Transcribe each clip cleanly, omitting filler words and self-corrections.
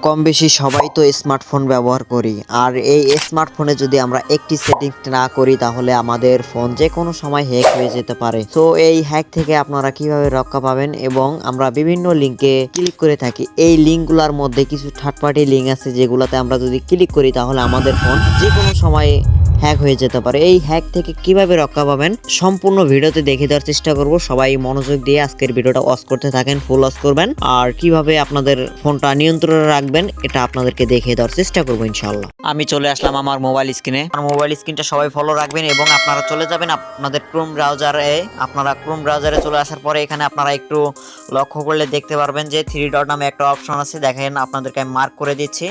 কম বেশি সবাই তো স্মার্টফোন ব্যবহার করি। আর এই স্মার্টফোনে যদি আমরা একটি সেটিংস না করি তাহলে আমাদের ফোন যে কোনো সময় হ্যাক হয়ে যেতে পারে। তো এই হ্যাক থেকে আপনারা কিভাবে রক্ষা পাবেন, এবং আমরা বিভিন্ন লিঙ্কে ক্লিক করে থাকি। এই লিঙ্কগুলোর মধ্যে কিছু থার্ড পার্টি লিঙ্ক আছে যেগুলোতে আমরা যদি ক্লিক করি তাহলে আমাদের ফোন যে কোনো সময় হ্যাক হয়ে যেতে পারে। এই হ্যাক থেকে কিভাবে রক্ষা পাবেন সম্পূর্ণ ভিডিওতে দেখে দেওয়ার চেষ্টা করব। সবাই মনোযোগ দিয়ে আজকের ভিডিওটা ওয়াচ করতে থাকেন, ফুল ওয়াচ করবেন। আর কিভাবে আপনাদের ফোনটা নিয়ন্ত্রণে রাখবেন এটা আপনাদেরকে দেখে দেওয়ার চেষ্টা করবো ইনশাআল্লাহ। আমি চলে আসলাম আমার মোবাইল স্ক্রিনে। আমার মোবাইল স্ক্রিনটা সবাই ফলো রাখবেন এবং আপনারা চলে যাবেন আপনাদের ক্রোম ব্রাউজারে। আপনারা ক্রোম ব্রাউজারে চলে আসার পরে এখানে আপনারা একটু লক্ষ্য করলে দেখতে পারবেন যে 3 ডট নামে একটা অপশন আছে। দেখেন আপনাদেরকে আমি মার্ক করে দিচ্ছি।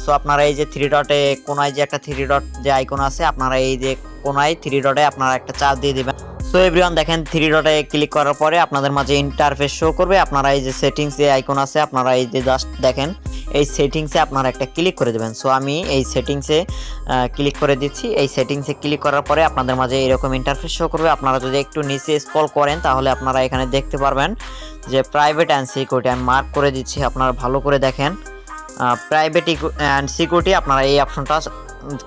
সো আপনারা এই যে 3 ডটে কোনায় যে একটা 3 ডট যে আইকন আছে, আপনারা এই যে কোনায় 3 ডটে আপনারা একটা চাপ দিয়ে দিবেন। সো এভরিওয়ান দেখেন 3 ডটে ক্লিক করার পরে আপনাদের মাঝে ইন্টারফেস শো করবে। আপনারা এই যে সেটিংস যে আইকন আছে, আপনারা এই যে জাস্ট দেখেন এই সেটিংসে আপনারা একটা ক্লিক করে দেবেন। সো আমি এই সেটিংসে ক্লিক করে দিচ্ছি। এই সেটিংসে ক্লিক করার পরে আপনাদের মাঝে এরকম ইন্টারফেস শো করবে। আপনারা যদি একটু নিচে স্ক্রল করেন তাহলে আপনারা এখানে দেখতে পারবেন যে প্রাইভেট অ্যান্ড সিকিউরিটি আমি মার্ক করে দিচ্ছি। আপনারা ভালো করে দেখেন প্রাইভেট অ্যান্ড সিকিউরিটি, আপনারা এই অপশনটা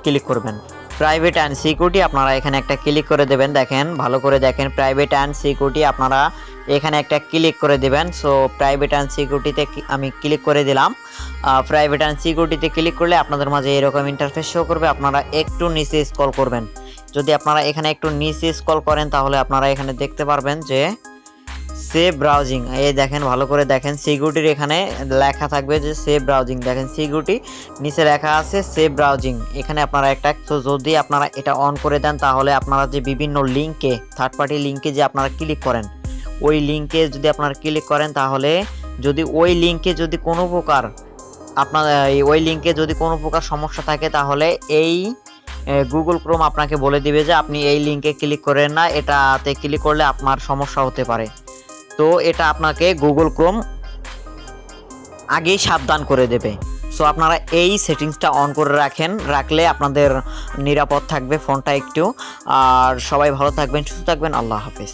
ক্লিক করবেন। প্রাইভেট অ্যান্ড সিকিউরিটি আপনারা এখানে একটা ক্লিক করে দেবেন। দেখেন ভালো করে দেখেন প্রাইভেট অ্যান্ড সিকিউরিটি আপনারা এখানে একটা ক্লিক করে দেবেন। সো প্রাইভেট অ্যান্ড সিকিউরিটিতে আমি ক্লিক করে দিলাম। প্রাইভেট অ্যান্ড সিকিউরিটিতে ক্লিক করলে আপনাদের মাঝে এরকম ইন্টারফেস শো করবে। আপনারা একটু নিচে স্ক্রল করবেন। যদি আপনারা এখানে একটু নিচে স্ক্রল করেন তাহলে আপনারা এখানে দেখতে পারবেন যে সেভ ব্রাউজিং। এই দেখেন ভালো করে দেখেন সিকিউরিটির এখানে লেখা থাকবে যে সেভ ব্রাউজিং। দেখেন সিকিউরিটি নিচে লেখা আছে সেভ ব্রাউজিং। এখানে আপনারা একটা, তো যদি আপনারা এটা অন করে দেন তাহলে আপনারা যে বিভিন্ন লিঙ্কে থার্ড পার্টি লিঙ্কে যে আপনারা ক্লিক করেন, ওই লিঙ্কে যদি আপনারা ক্লিক করেন তাহলে যদি ওই লিঙ্কে যদি কোনো প্রকার সমস্যা থাকে তাহলে এই গুগল ক্রোম আপনাকে বলে দিবে যে আপনি এই লিঙ্কে ক্লিক করেন না, এটাতে ক্লিক করলে আপনার সমস্যা হতে পারে। তো এটা আপনাকে গুগল ক্রোম আগেই সাবধান করে দেবে। সো আপনারা এই সেটিংসটা অন করে রাখলে আপনাদের নিরাপদ থাকবে ফোনটা একটু। আর সবাই ভালো থাকবেন, সুস্থ থাকবেন। আল্লাহ হাফেজ।